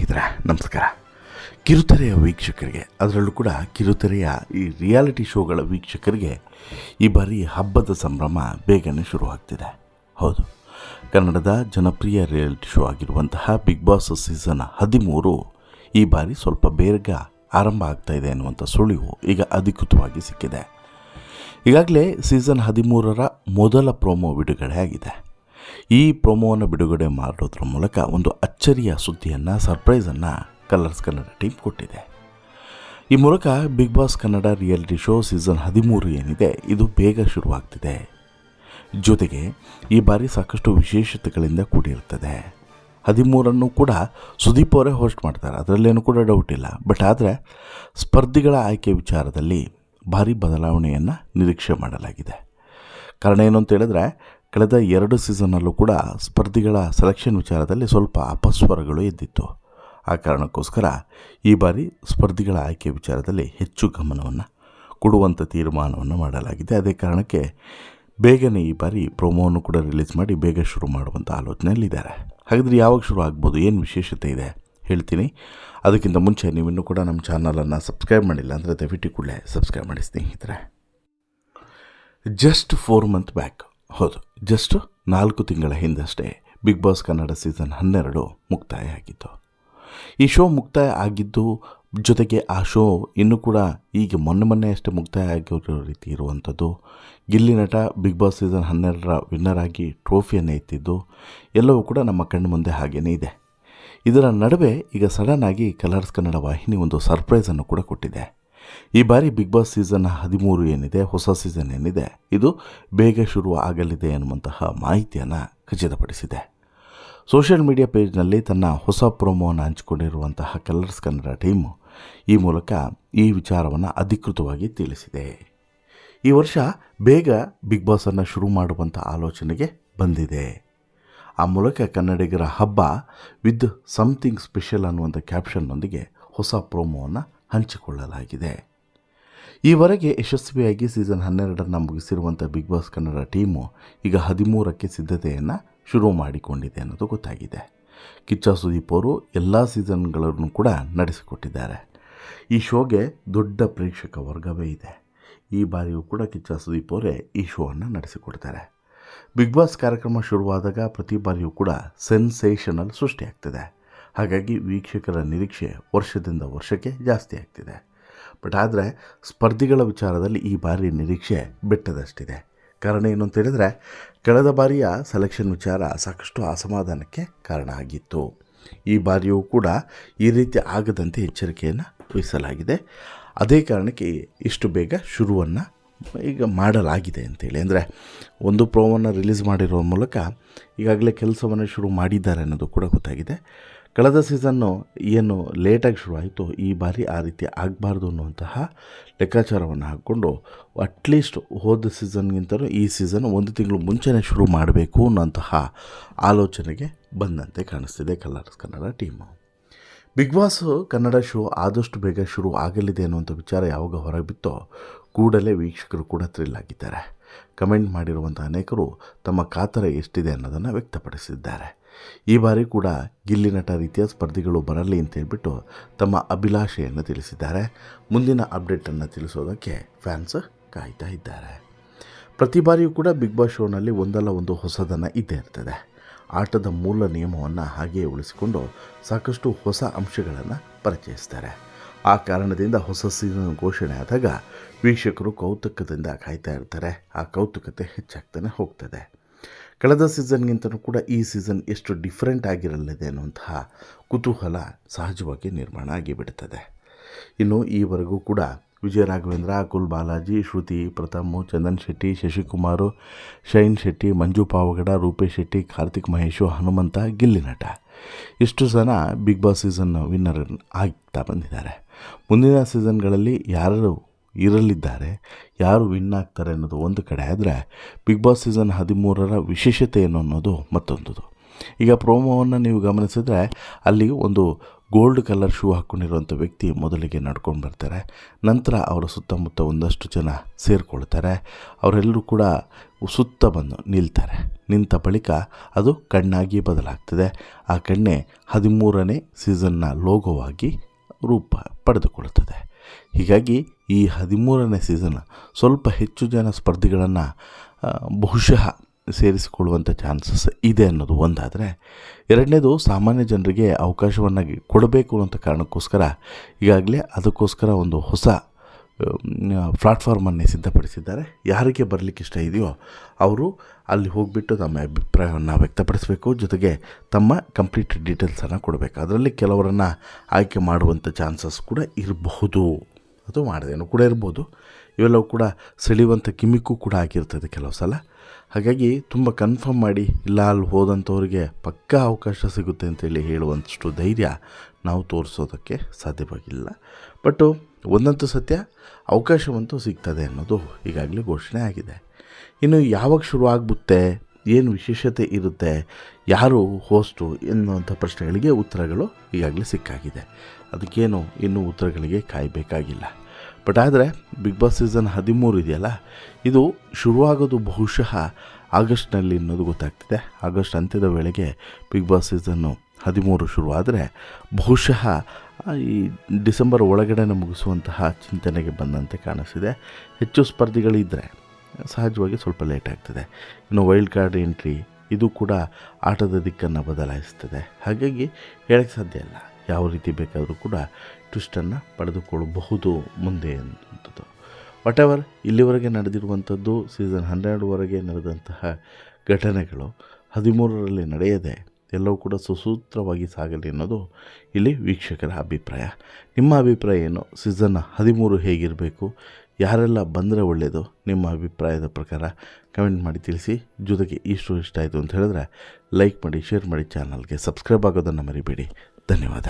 ಸ್ನೇಹಿತರೆ ನಮಸ್ಕಾರ. ಕಿರುತೆರೆಯ ವೀಕ್ಷಕರಿಗೆ, ಅದರಲ್ಲೂ ಕೂಡ ಕಿರುತೆರೆಯ ಈ ರಿಯಾಲಿಟಿ ಶೋಗಳ ವೀಕ್ಷಕರಿಗೆ ಈ ಬಾರಿ ಹಬ್ಬದ ಸಂಭ್ರಮ ಬೇಗನೆ ಶುರುವಾಗ್ತಿದೆ. ಹೌದು, ಕನ್ನಡದ ಜನಪ್ರಿಯ ರಿಯಾಲಿಟಿ ಶೋ ಆಗಿರುವಂತಹ ಬಿಗ್ ಬಾಸ್ ಸೀಸನ್ 13 ಈ ಬಾರಿ ಸ್ವಲ್ಪ ಬೇಗ ಆರಂಭ ಆಗ್ತಾಯಿದೆ ಅನ್ನುವಂಥ ಸುಳಿವು ಈಗ ಅಧಿಕೃತವಾಗಿ ಸಿಕ್ಕಿದೆ. ಈಗಾಗಲೇ ಸೀಸನ್ 13ರ ಮೊದಲ ಪ್ರೋಮೋ ಬಿಡುಗಡೆ ಆಗಿದೆ. ಈ ಪ್ರೋಮೋವನ್ನು ಬಿಡುಗಡೆ ಮಾಡೋದ್ರ ಮೂಲಕ ಒಂದು ಅಚ್ಚರಿಯ ಸುದ್ದಿಯನ್ನು, ಸರ್ಪ್ರೈಸನ್ನು ಕಲರ್ಸ್ ಕನ್ನಡ ಟೀಮ್ ಕೊಟ್ಟಿದೆ. ಈ ಮೂಲಕ Bigg Boss Kannada reality show season 13 ಏನಿದೆ ಇದು ಬೇಗ ಶುರುವಾಗ್ತಿದೆ. ಜೊತೆಗೆ ಈ ಬಾರಿ ಸಾಕಷ್ಟು ವಿಶೇಷತೆಗಳಿಂದ ಕೂಡಿರುತ್ತದೆ. 13 ಕೂಡ ಸುದೀಪ್ ಅವರೇ ಹೋಸ್ಟ್ ಮಾಡ್ತಾರೆ, ಅದರಲ್ಲೇನೂ ಕೂಡ ಡೌಟ್ ಇಲ್ಲ. ಬಟ್ ಆದರೆ ಸ್ಪರ್ಧಿಗಳ ಆಯ್ಕೆ ವಿಚಾರದಲ್ಲಿ ಭಾರಿ ಬದಲಾವಣೆಯನ್ನು ನಿರೀಕ್ಷೆ ಮಾಡಲಾಗಿದೆ. ಕಾರಣ ಏನು ಅಂತ ಹೇಳಿದ್ರೆ, ಕಳೆದ 2 ಸೀಸನ್ನಲ್ಲೂ ಕೂಡ ಸ್ಪರ್ಧಿಗಳ ಸೆಲೆಕ್ಷನ್ ವಿಚಾರದಲ್ಲಿ ಸ್ವಲ್ಪ ಅಪಸ್ವರಗಳು ಎದ್ದಿತ್ತು. ಆ ಕಾರಣಕ್ಕೋಸ್ಕರ ಈ ಬಾರಿ ಸ್ಪರ್ಧಿಗಳ ಆಯ್ಕೆ ವಿಚಾರದಲ್ಲಿ ಹೆಚ್ಚು ಗಮನವನ್ನು ಕೊಡುವಂಥ ತೀರ್ಮಾನವನ್ನು ಮಾಡಲಾಗಿದೆ. ಅದೇ ಕಾರಣಕ್ಕೆ ಬೇಗನೆ ಈ ಬಾರಿ ಪ್ರೋಮೋವನ್ನು ಕೂಡ ರಿಲೀಸ್ ಮಾಡಿ ಬೇಗ ಶುರು ಮಾಡುವಂಥ ಆಲೋಚನೆಯಲ್ಲಿದ್ದಾರೆ. ಹಾಗಾದರೆ ಯಾವಾಗ ಶುರು ಆಗ್ಬೋದು, ಏನು ವಿಶೇಷತೆ ಇದೆ ಹೇಳ್ತೀನಿ. ಅದಕ್ಕಿಂತ ಮುಂಚೆ ನೀವಿನ್ನೂ ಕೂಡ ನಮ್ಮ ಚಾನಲನ್ನು ಸಬ್ಸ್ಕ್ರೈಬ್ ಮಾಡಿಲ್ಲ ಅಂದರೆ ದಯವಿಟ್ಟು ಕೂಡಲೇ ಸಬ್ಸ್ಕ್ರೈಬ್ ಮಾಡಿ ಸ್ನೇಹಿತರೆ. ಜಸ್ಟ್ 4 ಮಂತ್ ಬ್ಯಾಕ್, ಹೌದು, ಜಸ್ಟ್ 4 ತಿಂಗಳ ಹಿಂದಷ್ಟೇ ಬಿಗ್ ಬಾಸ್ ಕನ್ನಡ ಸೀಸನ್ 12 ಮುಕ್ತಾಯ ಆಗಿತ್ತು. ಈ ಶೋ ಮುಕ್ತಾಯ ಆಗಿದ್ದು ಜೊತೆಗೆ ಆ ಶೋ ಇನ್ನೂ ಕೂಡ ಈಗ ಮೊನ್ನೆ ಅಷ್ಟೇ ಮುಕ್ತಾಯ ಆಗಿರೋ ರೀತಿ ಇರುವಂಥದ್ದು. ಗಿಲ್ಲಿ ನಟ ಬಿಗ್ ಬಾಸ್ ಸೀಸನ್ 12ರ ವಿನ್ನರ್ ಆಗಿ ಟ್ರೋಫಿಯನ್ನು ಎತ್ತಿದ್ದು ಎಲ್ಲವೂ ಕೂಡ ನಮ್ಮ ಕಣ್ಣು ಮುಂದೆ ಹಾಗೇ ಇದೆ. ಇದರ ನಡುವೆ ಈಗ ಸಡನ್ನಾಗಿ ಕಲರ್ಸ್ ಕನ್ನಡ ವಾಹಿನಿ ಒಂದು ಸರ್ಪ್ರೈಸನ್ನು ಕೂಡ ಕೊಟ್ಟಿದೆ. ಈ ಬಾರಿ ಬಿಗ್ ಬಾಸ್ ಸೀಸನ್ 13 ಏನಿದೆ, ಹೊಸ ಸೀಸನ್ ಏನಿದೆ, ಇದು ಬೇಗ ಶುರು ಆಗಲಿದೆ ಎನ್ನುವಂತಹ ಮಾಹಿತಿಯನ್ನು ಖಚಿತಪಡಿಸಿದೆ. ಸೋಷಿಯಲ್ ಮೀಡಿಯಾ ಪೇಜ್ನಲ್ಲಿ ತನ್ನ ಹೊಸ ಪ್ರೋಮೋವನ್ನು ಹಂಚಿಕೊಂಡಿರುವಂತಹ ಕಲರ್ಸ್ ಕನ್ನಡ ಟೀಮು ಈ ಮೂಲಕ ಈ ವಿಚಾರವನ್ನು ಅಧಿಕೃತವಾಗಿ ತಿಳಿಸಿದೆ. ಈ ವರ್ಷ ಬೇಗ ಬಿಗ್ ಬಾಸನ್ನು ಶುರು ಮಾಡುವಂಥ ಆಲೋಚನೆಗೆ ಬಂದಿದೆ. ಆ ಮೂಲಕ ಕನ್ನಡಿಗರ ಹಬ್ಬ ವಿತ್ ಸಮಥಿಂಗ್ ಸ್ಪೆಷಲ್ ಅನ್ನುವಂಥ ಕ್ಯಾಪ್ಷನ್ನೊಂದಿಗೆ ಹೊಸ ಪ್ರೋಮೋವನ್ನು ಹಂಚಿಕೊಳ್ಳಲಾಗಿದೆ. ಈವರೆಗೆ ಯಶಸ್ವಿಯಾಗಿ ಸೀಸನ್ 12 ಮುಗಿಸಿರುವಂಥ ಬಿಗ್ ಬಾಸ್ ಕನ್ನಡ ಟೀಮು ಈಗ 13ಕ್ಕೆ ಸಿದ್ಧತೆಯನ್ನು ಶುರು ಮಾಡಿಕೊಂಡಿದೆ ಅನ್ನೋದು ಗೊತ್ತಾಗಿದೆ. ಕಿಚ್ಚ ಸುದೀಪ್ ಅವರು ಎಲ್ಲ ಸೀಸನ್ಗಳನ್ನು ಕೂಡ ನಡೆಸಿಕೊಟ್ಟಿದ್ದಾರೆ. ಈ ಶೋಗೆ ದೊಡ್ಡ ಪ್ರೇಕ್ಷಕ ವರ್ಗವೇ ಇದೆ. ಈ ಬಾರಿಯೂ ಕೂಡ ಕಿಚ್ಚ ಸುದೀಪ್ ಅವರೇ ಈ ಶೋವನ್ನು ನಡೆಸಿಕೊಡ್ತಾರೆ. ಬಿಗ್ ಬಾಸ್ ಕಾರ್ಯಕ್ರಮ ಶುರುವಾದಾಗ ಪ್ರತಿ ಬಾರಿಯೂ ಕೂಡ ಸೆನ್ಸೇಷನಲ್ ಸೃಷ್ಟಿಯಾಗ್ತದೆ. ಹಾಗಾಗಿ ವೀಕ್ಷಕರ ನಿರೀಕ್ಷೆ ವರ್ಷದಿಂದ ವರ್ಷಕ್ಕೆ ಜಾಸ್ತಿ ಆಗ್ತಿದೆ. ಬಟ್ ಆದರೆ ಸ್ಪರ್ಧಿಗಳ ವಿಚಾರದಲ್ಲಿ ಈ ಬಾರಿ ನಿರೀಕ್ಷೆ ಬೆಟ್ಟದಷ್ಟಿದೆ. ಕಾರಣ ಏನು ಅಂತ ಹೇಳಿದರೆ, ಕಳೆದ ಬಾರಿಯ ಸೆಲೆಕ್ಷನ್ ವಿಚಾರ ಸಾಕಷ್ಟು ಅಸಮಾಧಾನಕ್ಕೆ ಕಾರಣ ಆಗಿತ್ತು. ಈ ಬಾರಿಯೂ ಕೂಡ ಈ ರೀತಿ ಆಗದಂತೆ ಎಚ್ಚರಿಕೆಯನ್ನು ವಹಿಸಲಾಗಿದೆ. ಅದೇ ಕಾರಣಕ್ಕೆ ಇಷ್ಟು ಬೇಗ ಶುರುವನ್ನು ಈಗ ಮಾಡಲಾಗಿದೆ ಅಂತೇಳಿ, ಅಂದರೆ ಒಂದು ಪ್ರೋಮೋವನ್ನು ರಿಲೀಸ್ ಮಾಡಿರೋ ಮೂಲಕ ಈಗಾಗಲೇ ಕೆಲಸವನ್ನು ಶುರು ಮಾಡಿದ್ದಾರೆ ಅನ್ನೋದು ಕೂಡ ಗೊತ್ತಾಗಿದೆ. ಕಳೆದ ಸೀಸನ್ನು ಏನು ಲೇಟಾಗಿ ಶುರುವಾಯಿತು, ಈ ಬಾರಿ ಆ ರೀತಿ ಆಗಬಾರ್ದು ಅನ್ನುವಂತಹ ಲೆಕ್ಕಾಚಾರವನ್ನು ಹಾಕ್ಕೊಂಡು ಅಟ್ಲೀಸ್ಟ್ ಹೋದ ಸೀಸನ್ಗಿಂತಲೂ ಈ ಸೀಸನ್ 1 ತಿಂಗಳು ಮುಂಚೆನೇ ಶುರು ಮಾಡಬೇಕು ಅನ್ನೋಂತಹ ಆಲೋಚನೆಗೆ ಬಂದಂತೆ ಕಾಣಿಸ್ತಿದೆ Colors Kannada team. Bigg Boss Kannada show ಆದಷ್ಟು ಬೇಗ ಶುರು ಆಗಲಿದೆ ಅನ್ನುವಂಥ ವಿಚಾರ ಯಾವಾಗ ಹೊರಬಿತ್ತೋ ಕೂಡಲೇ ವೀಕ್ಷಕರು ಕೂಡ ಥ್ರಿಲ್ ಆಗಿದ್ದಾರೆ. ಕಮೆಂಟ್ ಮಾಡಿರುವಂಥ ಅನೇಕರು ತಮ್ಮ ಕಾತರ ಎಷ್ಟಿದೆ ಅನ್ನೋದನ್ನು ವ್ಯಕ್ತಪಡಿಸಿದ್ದಾರೆ. ಈ ಬಾರಿ ಕೂಡ ಗಿಲ್ಲಿ ನಟ ರೀತಿಯ ಸ್ಪರ್ಧಿಗಳು ಬರಲಿ ಅಂತ ಹೇಳ್ಬಿಟ್ಟು ತಮ್ಮ ಅಭಿಲಾಷೆಯನ್ನು ತಿಳಿಸಿದ್ದಾರೆ. ಮುಂದಿನ ಅಪ್ಡೇಟನ್ನು ತಿಳಿಸೋದಕ್ಕೆ ಫ್ಯಾನ್ಸ್ ಕಾಯ್ತಾ ಇದ್ದಾರೆ. ಪ್ರತಿ ಬಾರಿಯೂ ಕೂಡ ಬಿಗ್ ಬಾಸ್ ಶೋನಲ್ಲಿ ಒಂದಲ್ಲ ಒಂದು ಹೊಸದನ್ನು ಇದ್ದೇ ಇರ್ತದೆ. ಆಟದ ಮೂಲ ನಿಯಮವನ್ನು ಹಾಗೆಯೇ ಉಳಿಸಿಕೊಂಡು ಸಾಕಷ್ಟು ಹೊಸ ಅಂಶಗಳನ್ನು ಪರಿಚಯಿಸ್ತಾರೆ. ಆ ಕಾರಣದಿಂದ ಹೊಸ ಸೀಸನ್ ಘೋಷಣೆ ಆದಾಗ ವೀಕ್ಷಕರು ಕೌತುಕದಿಂದ ಕಾಯ್ತಾ ಇರ್ತಾರೆ. ಆ ಕೌತುಕತೆ ಹೆಚ್ಚಾಗ್ತಾನೆ ಹೋಗ್ತದೆ. ಕಳೆದ ಸೀಸನ್ಗಿಂತಲೂ ಕೂಡ ಈ ಸೀಸನ್ ಎಷ್ಟು ಡಿಫ್ರೆಂಟ್ ಆಗಿರಲಿದೆ ಅನ್ನುವಂತಹ ಕುತೂಹಲ ಸಹಜವಾಗಿ ನಿರ್ಮಾಣ ಆಗಿಬಿಡ್ತದೆ. ಇನ್ನು ಈವರೆಗೂ ಕೂಡ ವಿಜಯ ರಾಘವೇಂದ್ರ, ಅಕುಲ್ ಬಾಲಾಜಿ, ಶ್ರುತಿ, ಪ್ರಥಮ್, ಚಂದನ್ ಶೆಟ್ಟಿ, ಶಶಿಕುಮಾರು, ಶೈನ್ ಶೆಟ್ಟಿ, ಮಂಜು ಪಾವಗಡ, ರೂಪೇಶ್ ಶೆಟ್ಟಿ, ಕಾರ್ತಿಕ್ ಮಹೇಶು, ಹನುಮಂತ, ಗಿಲ್ಲಿ ನಟ ಇಷ್ಟು ಜನ ಬಿಗ್ ಬಾಸ್ ಸೀಸನ್ ವಿನ್ನರ್ ಆಗ್ತಾ ಬಂದಿದ್ದಾರೆ. ಮುಂದಿನ ಸೀಸನ್ಗಳಲ್ಲಿ ಯಾರು ಇರಲಿದ್ದಾರೆ, ಯಾರು ವಿನ್ ಆಗ್ತಾರೆ ಅನ್ನೋದು ಒಂದು ಕಡೆ ಆದರೆ, ಬಿಗ್ ಬಾಸ್ ಸೀಸನ್ 13ರ ವಿಶೇಷತೆ ಏನು ಅನ್ನೋದು ಮತ್ತೊಂದು. ಈಗ ಪ್ರೋಮೋವನ್ನು ನೀವು ಗಮನಿಸಿದ್ರೆ ಅಲ್ಲಿ ಒಂದು ಗೋಲ್ಡ್ ಕಲರ್ ಶೂ ಹಾಕ್ಕೊಂಡಿರುವಂಥ ವ್ಯಕ್ತಿ ಮೊದಲಿಗೆ ನಡ್ಕೊಂಡು ಬರ್ತಾರೆ. ನಂತರ ಅವರ ಸುತ್ತಮುತ್ತ ಒಂದಷ್ಟು ಜನ ಸೇರಿಕೊಳ್ತಾರೆ. ಅವರೆಲ್ಲರೂ ಕೂಡ ಸುತ್ತ ಬಂದು ನಿಲ್ತಾರೆ. ನಿಂತ ಬಳಿಕ ಅದು ಕಣ್ಣಾಗಿ ಬದಲಾಗ್ತದೆ. ಆ ಕಣ್ಣೆ 13ನೇ ಸೀಸನ್ನ ಲೋಗೋವಾಗಿ ರೂಪ ಪಡೆದುಕೊಳ್ಳುತ್ತದೆ. ಹೀಗಾಗಿ ಈ 13ನೇ ಸೀಸನ್ ಸ್ವಲ್ಪ ಹೆಚ್ಚು ಜನ ಸ್ಪರ್ಧಿಗಳನ್ನು ಬಹುಶಃ ಸೇರಿಸಿಕೊಳ್ಳುವಂಥ ಚಾನ್ಸಸ್ ಇದೆ ಅನ್ನೋದು ಒಂದಾದರೆ, ಎರಡನೇದು ಸಾಮಾನ್ಯ ಜನರಿಗೆ ಅವಕಾಶವನ್ನು ಕೊಡಬೇಕು ಅಂತ ಕಾರಣಕ್ಕೋಸ್ಕರ ಈಗಾಗಲೇ ಅದಕ್ಕೋಸ್ಕರ ಒಂದು ಹೊಸ ಪ್ಲಾಟ್ಫಾರ್ಮನ್ನೇ ಸಿದ್ಧಪಡಿಸಿದ್ದಾರೆ. ಯಾರಿಗೆ ಬರಲಿಕ್ಕೆ ಇಷ್ಟ ಇದೆಯೋ ಅವರು ಅಲ್ಲಿ ಹೋಗಿಬಿಟ್ಟು ತಮ್ಮ ಅಭಿಪ್ರಾಯವನ್ನು ವ್ಯಕ್ತಪಡಿಸಬೇಕು, ಜೊತೆಗೆ ತಮ್ಮ ಕಂಪ್ಲೀಟ್ ಡೀಟೇಲ್ಸನ್ನು ಕೊಡಬೇಕು. ಅದರಲ್ಲಿ ಕೆಲವರನ್ನು ಆಯ್ಕೆ ಮಾಡುವಂಥ ಚಾನ್ಸಸ್ ಕೂಡ ಇರಬಹುದು, ಅದು ಮಾಡದೇನು ಕೂಡ ಇರ್ಬೋದು. ಇವೆಲ್ಲವೂ ಕೂಡ ಸೆಳೆಯುವಂಥ ಕಿಮಿಕ್ಕೂ ಕೂಡ ಆಗಿರ್ತದೆ ಕೆಲವು ಸಲ. ಹಾಗಾಗಿ ತುಂಬ ಕನ್ಫರ್ಮ್ ಮಾಡಿ ಇಲ್ಲ ಅಲ್ಲಿ ಹೋದಂಥವ್ರಿಗೆ ಪಕ್ಕಾ ಅವಕಾಶ ಸಿಗುತ್ತೆ ಅಂತೇಳಿ ಹೇಳುವಂಥಷ್ಟು ಧೈರ್ಯ ನಾವು ತೋರಿಸೋದಕ್ಕೆ ಸಾಧ್ಯವಾಗಿಲ್ಲ. ಬಟ್ ಒಂದಂತೂ ಸತ್ಯ, ಅವಕಾಶವಂತೂ ಸಿಗ್ತದೆ ಅನ್ನೋದು ಈಗಾಗಲೇ ಘೋಷಣೆ ಆಗಿದೆ. ಇನ್ನು ಯಾವಾಗ ಶುರು ಆಗ್ಬಿಡುತ್ತೆ, ಏನು ವಿಶೇಷತೆ ಇರುತ್ತೆ, ಯಾರು ಹೋಸ್ಟು ಎನ್ನುವಂಥ ಪ್ರಶ್ನೆಗಳಿಗೆ ಉತ್ತರಗಳು ಈಗಾಗಲೇ ಸಿಕ್ಕಾಗಿದೆ. ಅದಕ್ಕೇನು ಇನ್ನೂ ಉತ್ತರಗಳಿಗೆ ಕಾಯಬೇಕಾಗಿಲ್ಲ. ಬಟ್ ಆದರೆ ಬಿಗ್ ಬಾಸ್ ಸೀಸನ್ 13 ಇದೆಯಲ್ಲ, ಇದು ಶುರುವಾಗೋದು ಬಹುಶಃ ಆಗಸ್ಟ್ನಲ್ಲಿ ಅನ್ನೋದು ಗೊತ್ತಾಗ್ತಿದೆ. ಆಗಸ್ಟ್ ಅಂತ್ಯದ ವೇಳೆಗೆ ಬಿಗ್ ಬಾಸ್ ಸೀಸನ್ನು 13 ಶುರುವಾದರೆ ಬಹುಶಃ ಈ ಡಿಸೆಂಬರ್ ಒಳಗಡೆ ಮುಗಿಸುವಂತಹ ಚಿಂತನೆಗೆ ಬಂದಂತೆ ಕಾಣಿಸ್ತಿದೆ. ಹೆಚ್ಚು ಸ್ಪರ್ಧಿಗಳಿದ್ದರೆ ಸಹಜವಾಗಿ ಸ್ವಲ್ಪ ಲೇಟ್ ಆಗ್ತದೆ. ಇನ್ನು ವೈಲ್ಡ್ ಕಾರ್ಡ್ ಎಂಟ್ರಿ ಇದು ಕೂಡ ಆಟದ ದಿಕ್ಕನ್ನು ಬದಲಾಯಿಸ್ತದೆ. ಹಾಗಾಗಿ ಹೇಳಕ್ಕೆ ಸಾಧ್ಯ ಇಲ್ಲ, ಯಾವ ರೀತಿ ಬೇಕಾದರೂ ಕೂಡ ಟ್ವಿಸ್ಟನ್ನು ಪಡೆದುಕೊಳ್ಳಬಹುದು ಮುಂದೆ ಅನ್ನುವಂಥದ್ದು. ವಾಟೆವರ್ ಇಲ್ಲಿವರೆಗೆ ನಡೆದಿರುವಂಥದ್ದು ಸೀಸನ್ 12ವರೆಗೆ ನಡೆದಂತಹ ಘಟನೆಗಳು 13ರಲ್ಲಿ ನಡೆಯದೆ ಎಲ್ಲವೂ ಕೂಡ ಸುಸೂತ್ರವಾಗಿ ಸಾಗಲಿ ಅನ್ನೋದು ಇಲ್ಲಿ ವೀಕ್ಷಕರ ಅಭಿಪ್ರಾಯ. ನಿಮ್ಮ ಅಭಿಪ್ರಾಯ ಏನು? ಸೀಸನ್ 13 ಹೇಗಿರಬೇಕು, ಯಾರೆಲ್ಲ ಬಂದರೆ ಒಳ್ಳೆಯದು? ನಿಮ್ಮ ಅಭಿಪ್ರಾಯದ ಪ್ರಕಾರ ಕಮೆಂಟ್ ಮಾಡಿ ತಿಳಿಸಿ. ಜೊತೆಗೆ ಇಷ್ಟ ಆಯಿತು ಅಂತ ಹೇಳಿದ್ರೆ ಲೈಕ್ ಮಾಡಿ, ಶೇರ್ ಮಾಡಿ, ಚಾನಲ್ಗೆ ಸಬ್ಸ್ಕ್ರೈಬ್ ಆಗೋದನ್ನು ಮರಿಬೇಡಿ. ಧನ್ಯವಾದ.